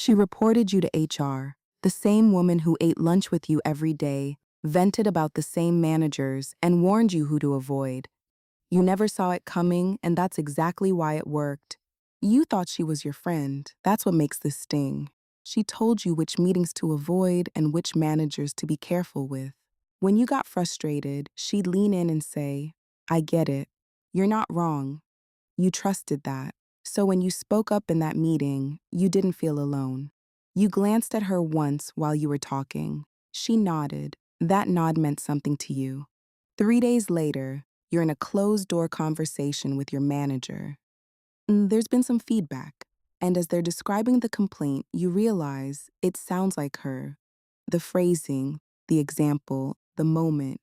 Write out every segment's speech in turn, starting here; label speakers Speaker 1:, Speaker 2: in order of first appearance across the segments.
Speaker 1: She reported you to HR, the same woman who ate lunch with you every day, vented about the same managers, and warned you who to avoid. You never saw it coming, and that's exactly why it worked. You thought she was your friend. That's what makes this sting. She told you which meetings to avoid and which managers to be careful with. When you got frustrated, she'd lean in and say, "I get it. You're not wrong." You trusted that. So when you spoke up in that meeting, you didn't feel alone. You glanced at her once while you were talking. She nodded. That nod meant something to you. 3 days later, you're in a closed-door conversation with your manager. There's been some feedback, and as they're describing the complaint, you realize it sounds like her. The phrasing, the example, the moment.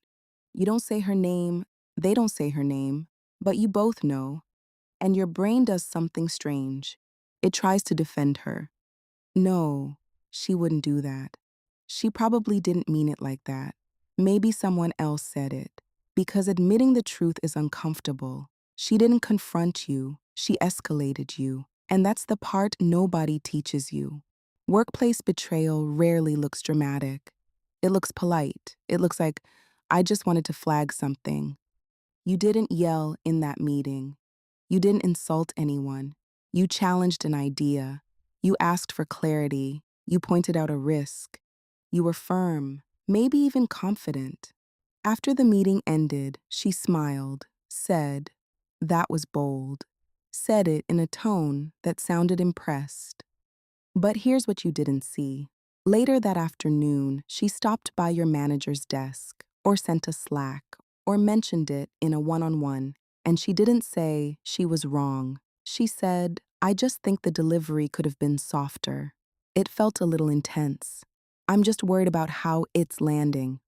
Speaker 1: You don't say her name, they don't say her name, but you both know, and your brain does something strange. It tries to defend her. No, she wouldn't do that. She probably didn't mean it like that. Maybe someone else said it. Because admitting the truth is uncomfortable. She didn't confront you, she escalated you. And that's the part nobody teaches you. Workplace betrayal rarely looks dramatic. It looks polite. It looks like, "I just wanted to flag something." You didn't yell in that meeting. You didn't insult anyone. You challenged an idea. You asked for clarity. You pointed out a risk. You were firm, maybe even confident. After the meeting ended, she smiled, said, "That was bold," said it in a tone that sounded impressed. But here's what you didn't see. Later that afternoon, she stopped by your manager's desk, or sent a Slack, or mentioned it in a one-on-one, and she didn't say she was wrong. She said, "I just think the delivery could have been softer. It felt a little intense. I'm just worried about how it's landing."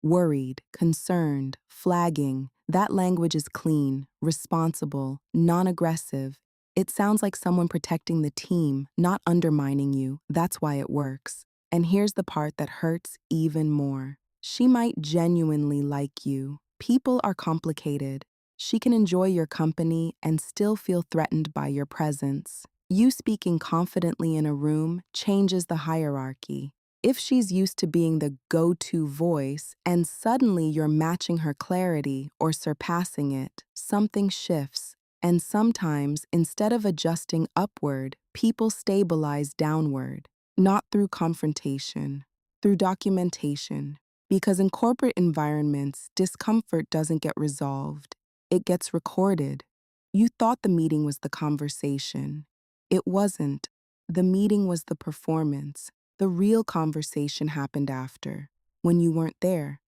Speaker 1: Worried, concerned, flagging, that language is clean, responsible, non-aggressive. It sounds like someone protecting the team, not undermining you. That's why it works. And here's the part that hurts even more. She might genuinely like you. People are complicated. She can enjoy your company and still feel threatened by your presence. You speaking confidently in a room changes the hierarchy. If she's used to being the go-to voice and suddenly you're matching her clarity or surpassing it, something shifts. And sometimes, instead of adjusting upward, people stabilize downward, not through confrontation, through documentation. Because in corporate environments, discomfort doesn't get resolved, it gets recorded. You thought the meeting was the conversation. It wasn't. The meeting was the performance. The real conversation happened after, when you weren't there.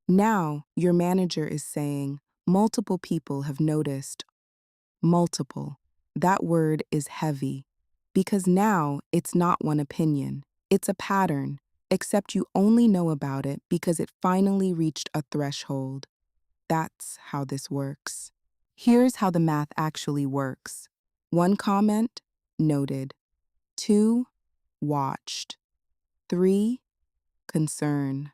Speaker 1: Now, your manager is saying, multiple people have noticed. Multiple. That word is heavy. Because now, it's not one opinion. It's a pattern, except you only know about it because it finally reached a threshold. That's how this works. Here's how the math actually works. 1 comment, noted. 2, watched. 3, concern.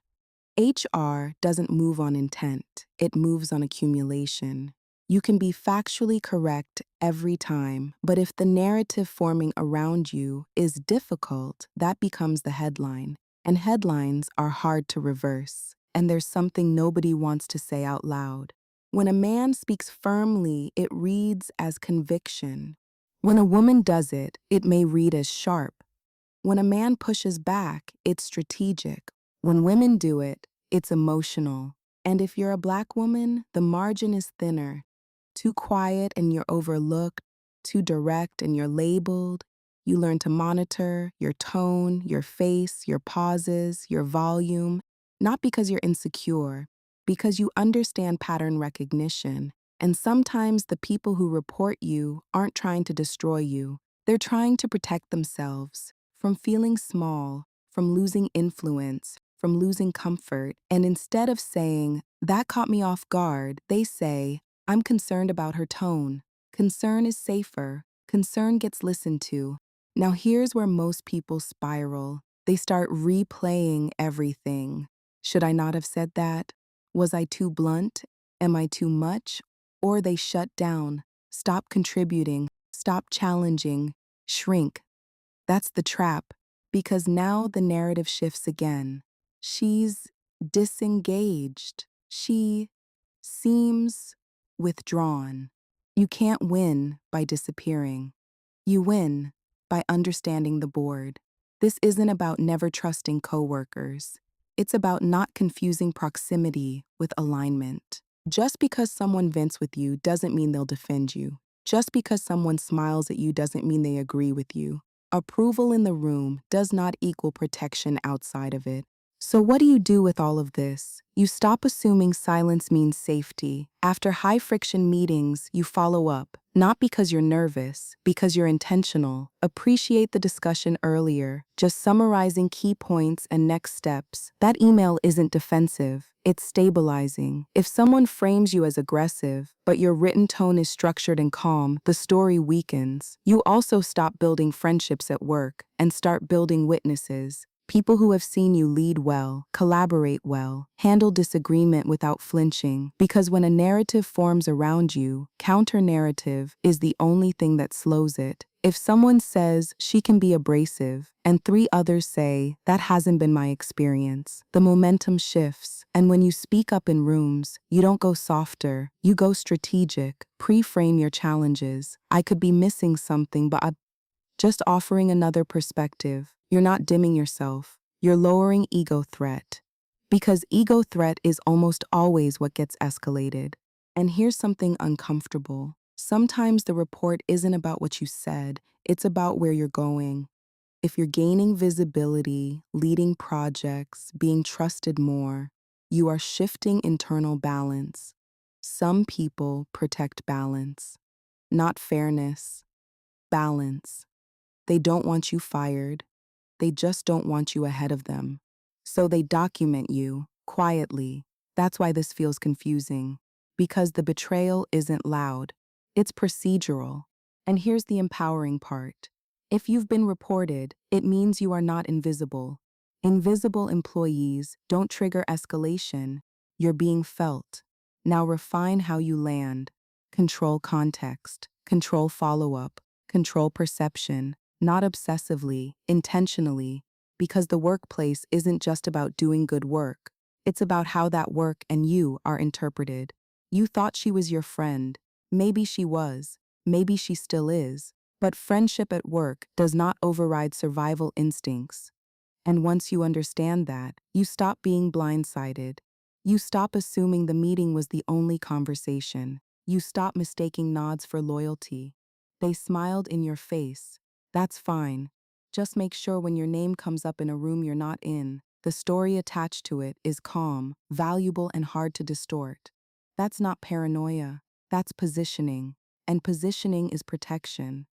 Speaker 1: HR doesn't move on intent, it moves on accumulation. You can be factually correct every time, but if the narrative forming around you is difficult, that becomes the headline. And headlines are hard to reverse. And there's something nobody wants to say out loud. When a man speaks firmly, it reads as conviction. When a woman does it, it may read as sharp. When a man pushes back, it's strategic. When women do it, it's emotional. And if you're a Black woman, the margin is thinner. Too quiet and you're overlooked, too direct and you're labeled. You learn to monitor your tone, your face, your pauses, your volume, not because you're insecure, because you understand pattern recognition. And sometimes the people who report you aren't trying to destroy you. They're trying to protect themselves from feeling small, from losing influence, from losing comfort. And instead of saying, "That caught me off guard," they say, "I'm concerned about her tone." Concern is safer. Concern gets listened to. Now here's where most people spiral. They start replaying everything. Should I not have said that? Was I too blunt? Am I too much? Or they shut down, stop contributing, stop challenging, shrink. That's the trap, because now the narrative shifts again. She's disengaged. She seems withdrawn. You can't win by disappearing. You win by understanding the board. This isn't about never trusting coworkers. It's about not confusing proximity with alignment. Just because someone vents with you doesn't mean they'll defend you. Just because someone smiles at you doesn't mean they agree with you. Approval in the room does not equal protection outside of it. So what do you do with all of this? You stop assuming silence means safety. After high-friction meetings, you follow up, not because you're nervous, because you're intentional. Appreciate the discussion earlier, just summarizing key points and next steps. That email isn't defensive, it's stabilizing. If someone frames you as aggressive, but your written tone is structured and calm, the story weakens. You also stop building friendships at work and start building witnesses. People who have seen you lead well, collaborate well, handle disagreement without flinching, because when a narrative forms around you, counter-narrative is the only thing that slows it. If someone says she can be abrasive, and three others say that hasn't been my experience, the momentum shifts, and when you speak up in rooms, you don't go softer, you go strategic, pre-frame your challenges. I could be missing something, but I'm just offering another perspective. You're not dimming yourself. You're lowering ego threat. Because ego threat is almost always what gets escalated. And here's something uncomfortable. Sometimes the report isn't about what you said, it's about where you're going. If you're gaining visibility, leading projects, being trusted more, you are shifting internal balance. Some people protect balance, not fairness, balance. They don't want you fired. They just don't want you ahead of them. So they document you, quietly. That's why this feels confusing. Because the betrayal isn't loud. It's procedural. And here's the empowering part. If you've been reported, it means you are not invisible. Invisible employees don't trigger escalation. You're being felt. Now refine how you land. Control context. Control follow-up. Control perception. Not obsessively, intentionally, because the workplace isn't just about doing good work. It's about how that work and you are interpreted. You thought she was your friend. Maybe she was. Maybe she still is. But friendship at work does not override survival instincts. And once you understand that, you stop being blindsided. You stop assuming the meeting was the only conversation. You stop mistaking nods for loyalty. They smiled in your face. That's fine. Just make sure when your name comes up in a room you're not in, the story attached to it is calm, valuable, and hard to distort. That's not paranoia. That's positioning. And positioning is protection.